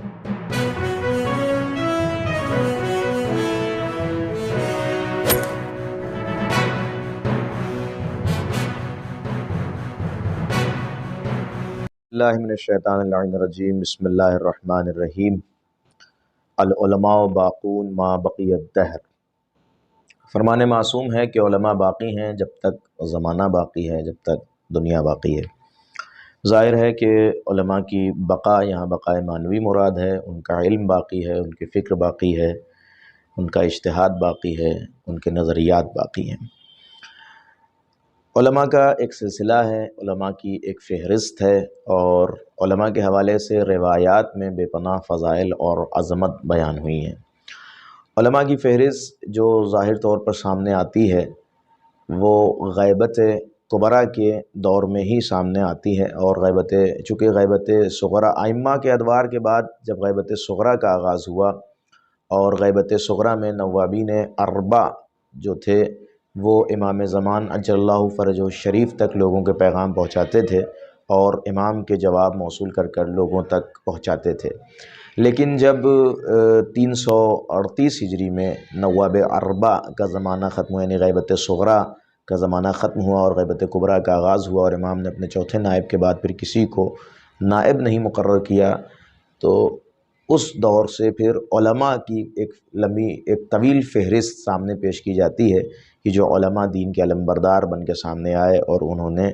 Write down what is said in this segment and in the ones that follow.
اللہ من الشیطان اللعین الرجیم، بسم اللہ الرحمن الرحیم۔ العلماء باقون ما بقی الدہر۔ فرمان معصوم ہے کہ علماء باقی ہیں جب تک زمانہ باقی ہے، جب تک دنیا باقی ہے۔ ظاہر ہے کہ علماء کی بقا یہاں بقائے معنوی مراد ہے، ان کا علم باقی ہے، ان کی فکر باقی ہے، ان کا اجتہاد باقی ہے، ان کے نظریات باقی ہیں۔ علماء کا ایک سلسلہ ہے، علماء کی ایک فہرست ہے، اور علماء کے حوالے سے روایات میں بے پناہ فضائل اور عظمت بیان ہوئی ہیں۔ علماء کی فہرست جو ظاہر طور پر سامنے آتی ہے وہ غیبت کبریٰ کے دور میں ہی سامنے آتی ہے، اور چونکہ غیبت صغریٰ ائمہ کے ادوار کے بعد جب غیبت صغریٰ کا آغاز ہوا، اور غیبت صغریٰ میں نوابین اربع جو تھے وہ امام زمان عجل اللہ فرجہ الشریف تک لوگوں کے پیغام پہنچاتے تھے، اور امام کے جواب موصول کر کر لوگوں تک پہنچاتے تھے۔ لیکن جب 338 ہجری میں نواب اربع کا زمانہ ختم ہوا، یعنی غیبت صغریٰ کا زمانہ ختم ہوا اور غیبت کبریٰ کا آغاز ہوا، اور امام نے اپنے چوتھے نائب کے بعد پھر کسی کو نائب نہیں مقرر کیا، تو اس دور سے پھر علماء کی ایک طویل فہرست سامنے پیش کی جاتی ہے کہ جو علماء دین کے علمبردار بن کے سامنے آئے، اور انہوں نے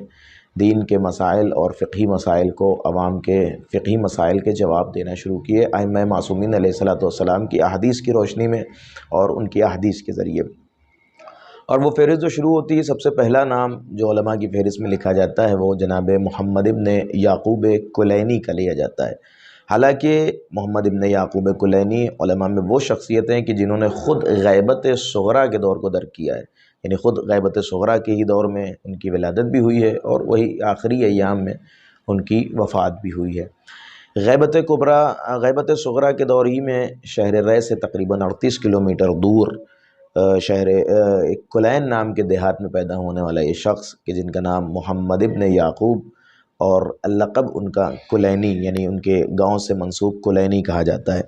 دین کے مسائل اور فقہی مسائل کو عوام کے فقہی مسائل کے جواب دینا شروع کیے ائمہ معصومین علیہ السلام کی احادیث کی روشنی میں اور ان کی احادیث کے ذریعے۔ اور وہ فہرست جو شروع ہوتی ہے، سب سے پہلا نام جو علماء کی فہرست میں لکھا جاتا ہے وہ جناب محمد ابن یعقوب کلینی کا لیا جاتا ہے۔ حالانکہ محمد ابن یعقوب کلینی علماء میں وہ شخصیت ہیں کہ جنہوں نے خود غیبت صغریٰ کے دور کو درک کیا ہے، یعنی خود غیبت صغریٰ کے ہی دور میں ان کی ولادت بھی ہوئی ہے، اور وہی آخری ایام میں ان کی وفات بھی ہوئی ہے۔ غیبت صغریٰ کے دور ہی میں شہر ری سے تقریباً 38 کلومیٹر دور شہر کلین نام کے دیہات میں پیدا ہونے والا یہ شخص کہ جن کا نام محمد ابن یعقوب اور اللقب ان کا کلینی، یعنی ان کے گاؤں سے منسوب کلینی کہا جاتا ہے۔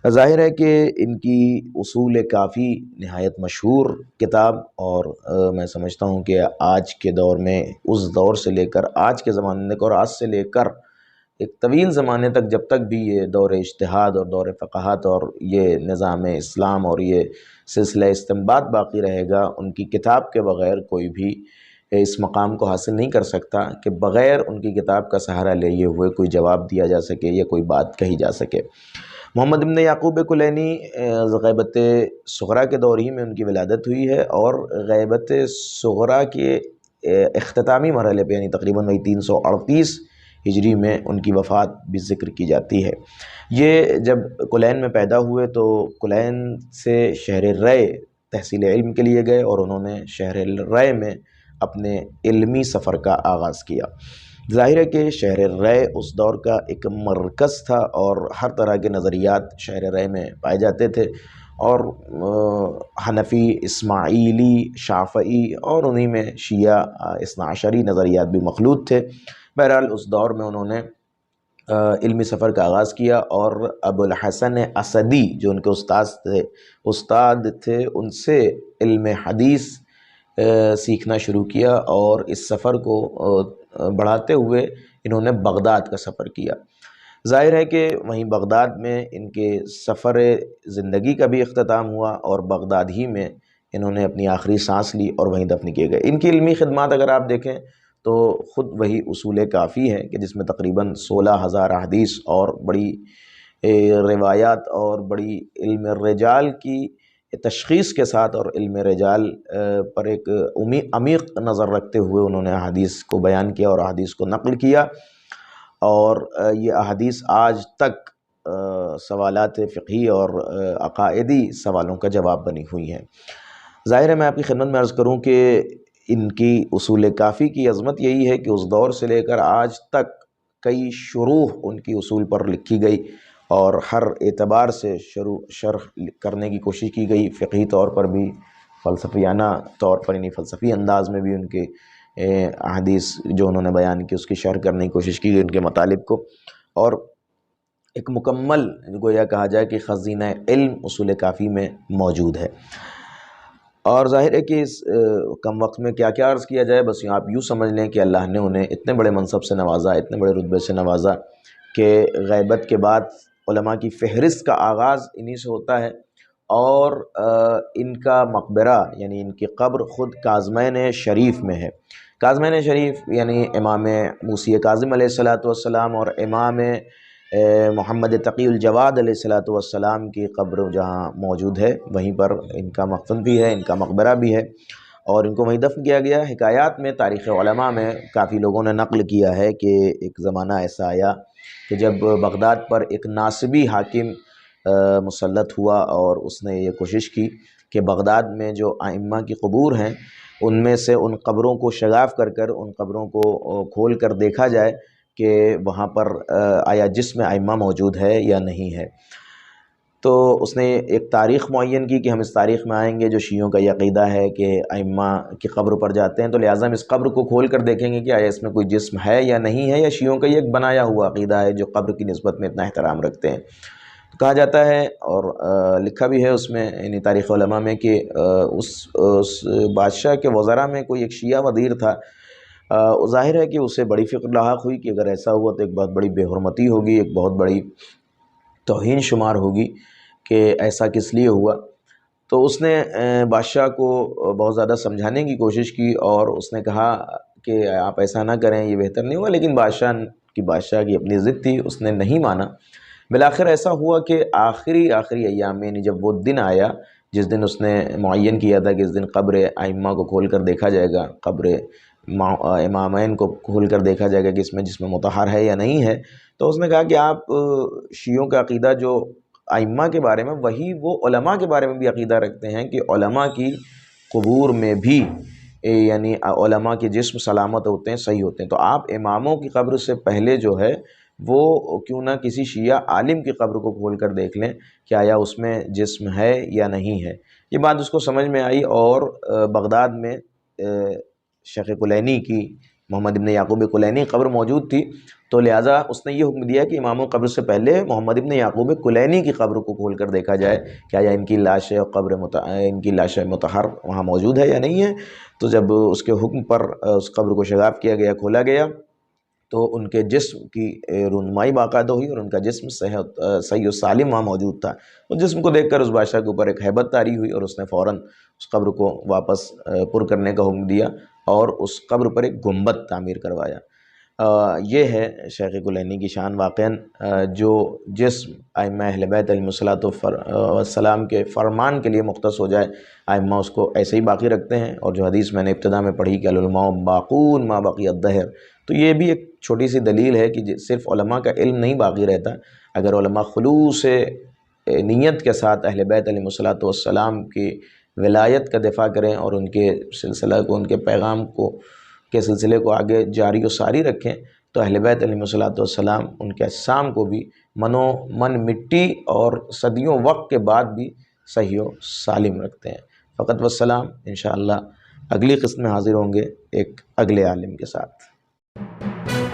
ظاہر ہے کہ ان کی اصول کافی نہایت مشہور کتاب، اور میں سمجھتا ہوں کہ آج کے دور میں اس دور سے لے کر آج کے زمانے تک، اور آج سے لے کر ایک طویل زمانے تک جب تک بھی یہ دور اجتہاد اور دور فقاہت اور یہ نظام اسلام اور یہ سلسلہ استنباط باقی رہے گا، ان کی کتاب کے بغیر کوئی بھی اس مقام کو حاصل نہیں کر سکتا کہ بغیر ان کی کتاب کا سہارا لیے ہوئے کوئی جواب دیا جا سکے یا کوئی بات کہی جا سکے۔ محمد ابن یعقوب کلینی غیبت صغریٰ کے دور ہی میں ان کی ولادت ہوئی ہے، اور غیبت صغریٰ کے اختتامی مرحلے پہ یعنی تقریباً 338 ہجری میں ان کی وفات بھی ذکر کی جاتی ہے۔ یہ جب کلین میں پیدا ہوئے تو کلین سے شہر ری تحصیل علم کے لیے گئے، اور انہوں نے شہر ری میں اپنے علمی سفر کا آغاز کیا۔ ظاہر ہے کہ شہر ری اس دور کا ایک مرکز تھا، اور ہر طرح کے نظریات شہر ری میں پائے جاتے تھے، اور حنفی، اسماعیلی، شافعی اور انہی میں شیعہ اثنا عشری نظریات بھی مخلوط تھے۔ بہرحال اس دور میں انہوں نے علمی سفر کا آغاز کیا، اور ابو الحسن اسدی جو ان کے استاد تھے ان سے علم حدیث سیکھنا شروع کیا، اور اس سفر کو بڑھاتے ہوئے انہوں نے بغداد کا سفر کیا۔ ظاہر ہے کہ وہیں بغداد میں ان کے سفر زندگی کا بھی اختتام ہوا، اور بغداد ہی میں انہوں نے اپنی آخری سانس لی اور وہیں دفن کیے گئے۔ ان کی علمی خدمات اگر آپ دیکھیں تو خود وہی اصول کافی ہے کہ جس میں تقریباً 16,000 احادیث اور بڑی روایات اور بڑی علم الرجال کی تشخیص کے ساتھ اور علم رجال پر ایک عمیق نظر رکھتے ہوئے انہوں نے احادیث کو بیان کیا اور احادیث کو نقل کیا، اور یہ احادیث آج تک سوالات فقہی اور عقائدی سوالوں کا جواب بنی ہوئی ہیں۔ ظاہر ہے میں آپ کی خدمت میں عرض کروں کہ ان کی اصول کافی کی عظمت یہی ہے کہ اس دور سے لے کر آج تک کئی شروح ان کی اصول پر لکھی گئی، اور ہر اعتبار سے شرح کرنے کی کوشش کی گئی، فقہی طور پر بھی، فلسفیانہ طور پر یعنی فلسفی انداز میں بھی ان کے احادیث جو انہوں نے بیان کی اس کی شرح کرنے کی کوشش کی گئی ان کے مطالب کو۔ اور ایک مکمل گویا کہا جائے کہ خزینہ علم اصول کافی میں موجود ہے۔ اور ظاہر ہے کہ اس کم وقت میں کیا کیا عرض کیا جائے، بس آپ یوں سمجھ لیں کہ اللہ نے انہیں اتنے بڑے منصب سے نوازا، اتنے بڑے رتبے سے نوازا کہ غیبت کے بعد علماء کی فہرست کا آغاز انہی سے ہوتا ہے، اور ان کا مقبرہ یعنی ان کی قبر خود کاظمین شریف میں ہے۔ کاظمین شریف یعنی امام موسی کاظم علیہ السلام اور امام محمد تقی الجواد علیہ السلام کی قبر جہاں موجود ہے، وہیں پر ان کا مقتل بھی ہے، ان کا مقبرہ بھی ہے، اور ان کو وہیں دفن کیا گیا۔ حکایات میں، تاریخ علماء میں کافی لوگوں نے نقل کیا ہے کہ ایک زمانہ ایسا آیا کہ جب بغداد پر ایک ناصبی حاکم مسلط ہوا، اور اس نے یہ کوشش کی کہ بغداد میں جو ائمہ کی قبور ہیں ان میں سے ان قبروں کو شگاف کر کر ان قبروں کو کھول کر دیکھا جائے کہ وہاں پر آیا جسم ائمہ موجود ہے یا نہیں ہے۔ تو اس نے ایک تاریخ معین کی کہ ہم اس تاریخ میں آئیں گے جو شیعوں کا یہ عقیدہ ہے کہ ائمہ کی قبر پر جاتے ہیں، تو لہٰذا ہم اس قبر کو کھول کر دیکھیں گے کہ آیا اس میں کوئی جسم ہے یا نہیں ہے، یا شیعوں کا یہ ایک بنایا ہوا عقیدہ ہے جو قبر کی نسبت میں اتنا احترام رکھتے ہیں۔ تو کہا جاتا ہے اور لکھا بھی ہے اس میں یعنی تاریخ علماء میں کہ اس بادشاہ کے وزراء میں کوئی ایک شیعہ وزیر تھا۔ ظاہر ہے کہ اسے بڑی فکر لاحق ہوئی کہ اگر ایسا ہوا تو ایک بہت بڑی بے حرمتی ہوگی، ایک بہت بڑی توہین شمار ہوگی کہ ایسا کس لیے ہوا۔ تو اس نے بادشاہ کو بہت زیادہ سمجھانے کی کوشش کی، اور اس نے کہا کہ آپ ایسا نہ کریں، یہ بہتر نہیں ہوا، لیکن بادشاہ کی اپنی ضد تھی، اس نے نہیں مانا۔ بالآخر ایسا ہوا کہ آخری ایام میں، یعنی جب وہ دن آیا جس دن اس نے معین کیا تھا کہ اس دن قبر ائمہ کو کھول کر دیکھا جائے گا، قبر امامین کو کھول کر دیکھا جائے گا کہ اس میں جسم مطہر ہے یا نہیں ہے، تو اس نے کہا کہ آپ شیعوں کا عقیدہ جو ائمہ کے بارے میں، وہی وہ علماء کے بارے میں بھی عقیدہ رکھتے ہیں کہ علماء کی قبور میں بھی یعنی علماء کے جسم سلامت ہوتے ہیں، صحیح ہوتے ہیں، تو آپ اماموں کی قبر سے پہلے جو ہے وہ کیوں نہ کسی شیعہ عالم کی قبر کو کھول کر دیکھ لیں کہ آیا اس میں جسم ہے یا نہیں ہے۔ یہ بات اس کو سمجھ میں آئی، اور بغداد میں شیخ کلینی کی، محمد ابن یعقوب کلینی قبر موجود تھی، تو لہٰذا اس نے یہ حکم دیا کہ امام قبر سے پہلے محمد ابن یعقوب کلینی کی قبر کو کھول کر دیکھا جائے کہ آیا ان کی لاش ان کی لاش مطہر وہاں موجود ہے یا نہیں ہے۔ تو جب اس کے حکم پر اس قبر کو شگاف کیا گیا، کھولا گیا، تو ان کے جسم کی رونمائی باقاعدہ ہوئی، اور ان کا جسم صحیح و سالم وہاں موجود تھا۔ اس جسم کو دیکھ کر اس بادشاہ کے اوپر ایک ہیبت طاری ہوئی، اور اس نے فوراً اس قبر کو واپس پر کرنے کا حکم دیا، اور اس قبر پر ایک گنبد تعمیر کروایا۔ یہ ہے شیخ کلینی کی شان۔ واقعاً جو جسم ائمہ اہل بیت علیہم السلام کے فرمان کے لیے مختص ہو جائے، ائمہ اس کو ایسے ہی باقی رکھتے ہیں، اور جو حدیث میں نے ابتدا میں پڑھی کہ العلماء باقون ما بقی الدہر، تو یہ بھی ایک چھوٹی سی دلیل ہے کہ صرف علماء کا علم نہیں باقی رہتا، اگر علماء خلوص نیت کے ساتھ اہل بیت علیہم السلام کی ولایت کا دفاع کریں، اور ان کے سلسلہ کو، ان کے پیغام کو، کے سلسلے کو آگے جاری و ساری رکھیں، تو اہل بیت علیہم السلام ان کے اجسام کو بھی من مٹی اور صدیوں وقت کے بعد بھی صحیح و سالم رکھتے ہیں۔ فقط والسلام۔ انشاءاللہ اگلی قسط میں حاضر ہوں گے ایک اگلے عالم کے ساتھ۔